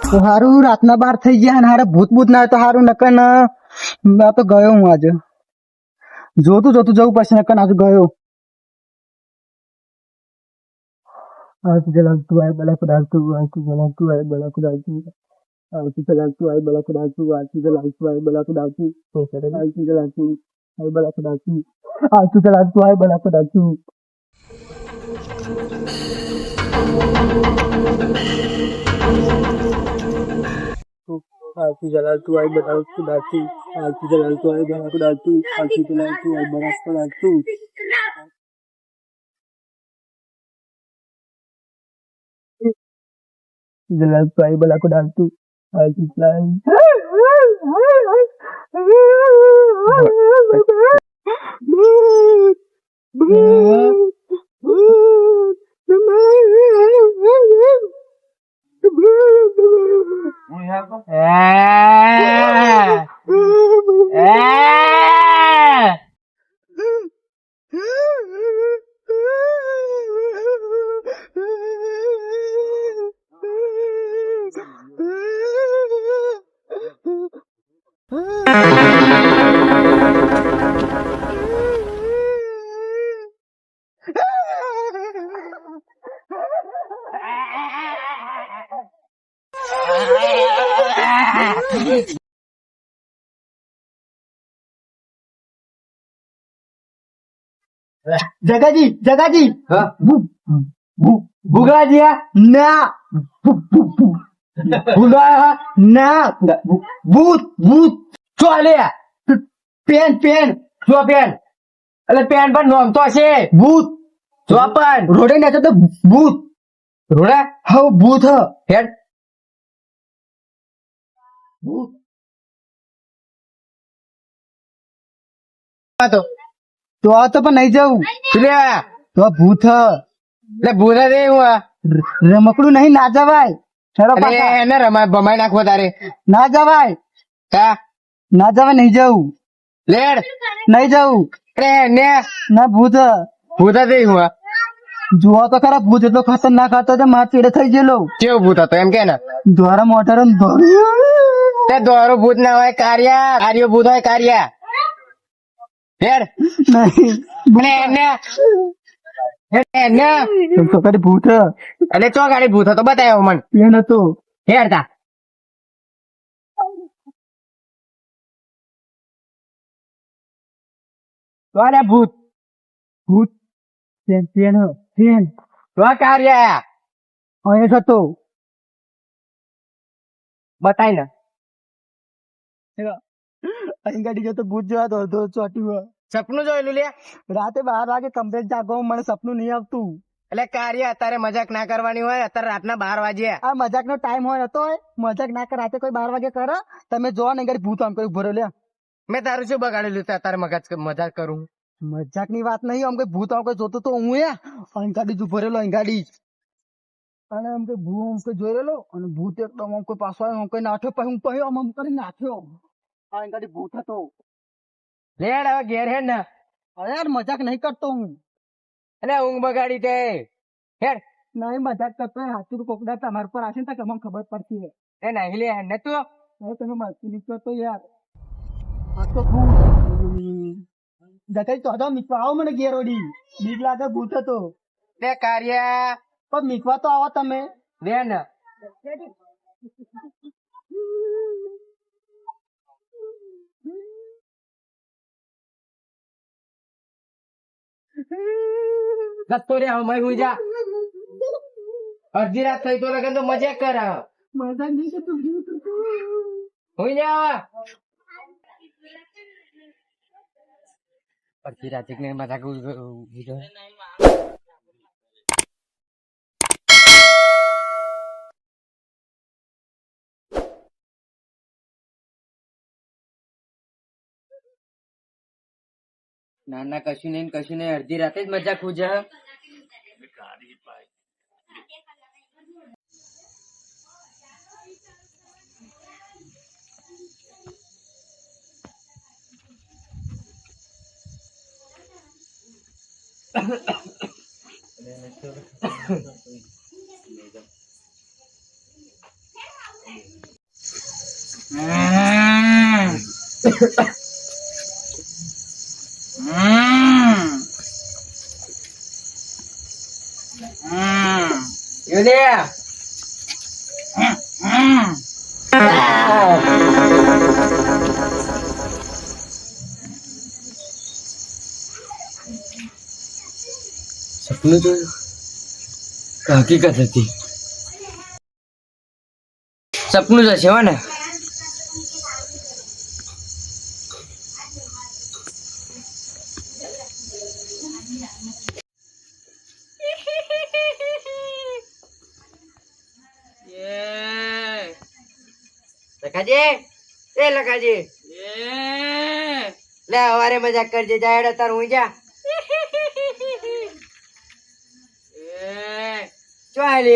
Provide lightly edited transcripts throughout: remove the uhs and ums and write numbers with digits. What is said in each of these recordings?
તો હારું રાતના 12 થઈ ગયા ને હારે ભૂત ભૂત ના તો હારું નકન આ તો ગયો હું આજે જોતું જવું પડશે નકન આજે ગયો आज जलालतू आए बला खुदालतू आज जलालतू आए बला खुदालतू आज जलालतू आए बला खुदालतू आज जलालतू आए बला खुदालतू आज जलालतू आए बला खुदालतू आज जलालतू आए बला खुदालतू आज जलालतू आए बला खुदालतू आज जलालतू आए बला खुदालतू आज जलालतू आए बला खुदालतू जलालतू आए बला खुदालतू आज जगाजी जगाजी भूगला दिया ना भूला ना भूत भूत चले पेन पेन जो पेन એટલે પેન પર નામ તો છે ભૂત જો પણ રોડે ને તો ભૂત રોડા હા ભૂત હ હેડ ભૂત તો આ તો પણ નહીં જાઉં તો ભૂત એટલે ભૂત રે રમકડું નહીં ના જવાય એને રમાય ભમાઈ નાખવો તારે ના જવાય કા ના જવાય નહીં જાઉં લેડ નહીં જાઉં ને ના ભૂત ભૂત દે હું જોવા તો ખરા ભૂત એટલો ખતરનાક હતો તો માર ચીડે થઈ ગયેલો કેવો ભૂત હતો એમ કે ને દ્વારા મોટર તે દોરો ભૂત ના હોય કાર્યો ભૂત હોય કાર્યા હેડ નહીં તો કદી ભૂત એટલે ચો ગાડી ભૂત હતો બતાવ્યો મને પેન હતો હેડતા તો ભૂત ભૂત પેન પેન પેન તો કાર્યા અહીં હતો બતાય ને અહીં ગાડી જતો ભૂત જોવા તો અડધો ચોટ્યું સપનું જોયેલું લે રાતે 12 વાગે કમ્પ્લેટ જાગો મને સપનું નહીં આવતું એટલે કાર્ય અત્યારે મજાક ના કરવાની હોય અત્યારે રાતના 12 વાગે આ મજાક નો ટાઈમ હોય તો મજાક ના કર રાતે કોઈ 12 વાગે કરે તમે જો ને ગાડી ભૂત આમ કોઈ ભરો લે મેં તારું શું બગાડેલું અત્યારે મજાક કરું મજાક ની વાત નહીં આમ કોઈ ભૂત આમ કોઈ જોતો તો હું અહીં ગાડી જ ભરેલો અહીં ગાડી અને આમ કોઈ ભૂ આમ કોઈ જોઈ રહેલો અને ભૂત એકદમ આમ કોઈ પાછો આવ્યો કોઈ નાઠ્યો પછી હું કહ્યો આમ કરી નાખ્યો અહીં ગાડી ભૂત હતો લેડ હવે ઘેર હેડ ને અરે યાર મજાક નહીં કરતો હું એટલે ઊંઘ બગાડી તે હેડ નહીં મજાક કરતો હાથું કોકડા તમારા પર આવશે ને તો મને ખબર પડતી એ નહીં લે હેડ ને તું હવે તમે મસ્તી નીકળો તો યાર આ તો જતા તો મીકવા આવો મને ઘેરોડી બીક લાગે ભૂત હતો તે કાર્ય પણ મીકવા તો આવો તમે લે ને ગત્તો રે હું હુઈ જા અડધી રાત થઈ તો લગન તો મજાક કર મજાક નહીં કરતો હુઈ જા અડધી રાત ને મજાક ના કશું નહીં અડધી રાતે જ મજાક ઉજા Yulia. સપનું જોયું કે હકીકત હતી? સપનું જ હશે હો ને. લખાજી, એ લખાજી, લે હવારે મજાક કરજે. જાય તાર હું જા. ચાલે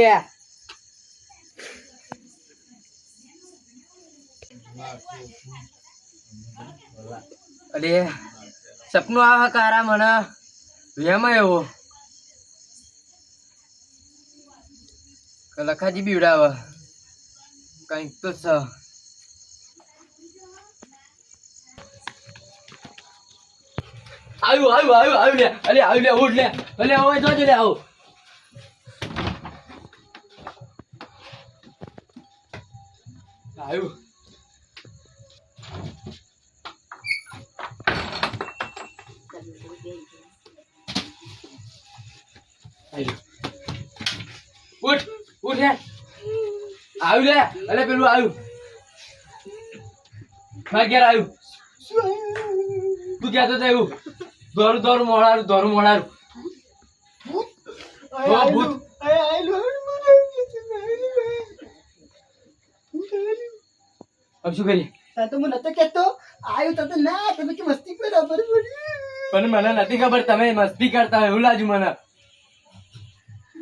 અરે સપનું આવા કારા મને વેમાં એવો લખાજી બીવડાવ કઈક તો સ. આવ્યું લે. અરે આવ્યું લે, ઉઠ લે. અલે હવે જોજો લે. આવું આવ્યું. ઉઠ લે. આવ્યું લે. અલે પેલું આવ્યું મારા ઘેર આવ્યું. તું કહેતો તો એવું દોરું મોડારું ભૂત. अब શું કરી? તો હું નતો કેતો આવ્યું તો ના, તમે કે મસ્તી કરો બરાબર. પણ મને નથી ખબર તમે મસ્તી કરતા હોય એવું લાગ્યું મને.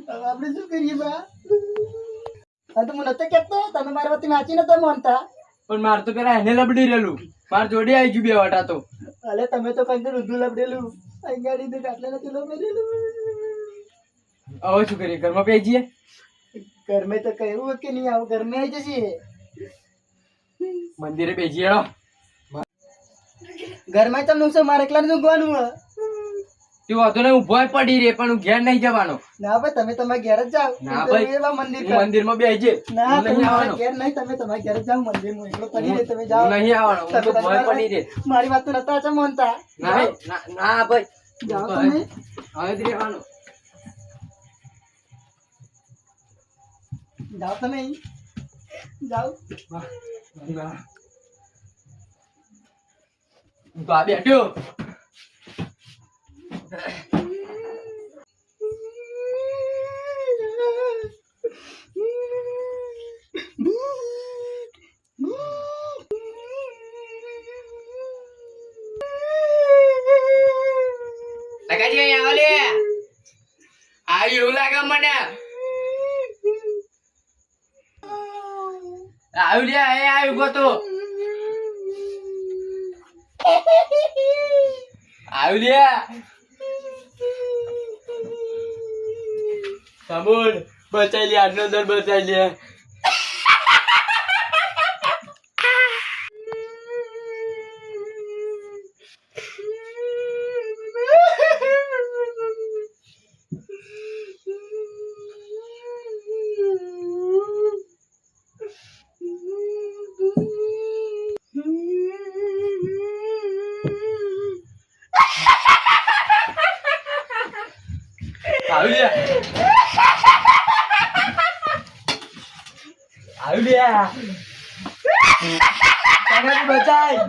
હવે આપણે શું કરીએ બા? તો હું નતો કેતો તમે મારા વતી નાચી નતો માનતા. પણ માર તો પેલા એને લબડી રહેલું, માર જોડે આવી ગયું બે વાટા તો. અલે તમે તો કંઈ ઊંધું લબડેલું અહીં ગાડી તો કાટલે નથી લબડેલું. હવે શું કરીએ? ઘરમાં પી જઈએ. ઘરમાં તો કહ્યું કે નહીં આવું, ઘરમાં આવી જશે. મંદિરે બેસી ઘરમાં તમને શું મારે એકલા ઊંઘવાનું તું હતો ને ઉભો પડી રે પણ હું ઘેર નહીં જવાનો. ના ભાઈ તમે તમારા ઘેર જ જાઓ. ના ભાઈ મંદિર માં બેસજે. ના ઘેર નહીં, તમે તમારા ઘેર જ જાઓ. મંદિર માં એકલો પડી રે, તમે જાઓ. નહીં આવવાનો, પડી રે. મારી વાત તો નતા આચા માનતા. ના ભાઈ જાઓ તમે. હવે જ રહેવાનું. જાઓ તમે, જાઓ. તો આ બેઠ્યો લગાજી અહીંયા ઓલે આવ્યું લાગે મને. આવ્યું લે, આવ્યું ગોતો આવ્યું લે. સામુન બચાઈ લે, આજનો દર બચાઈ લે. બચાય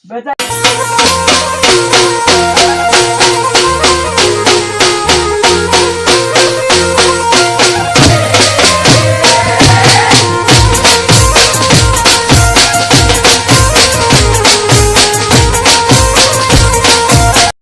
બચાય.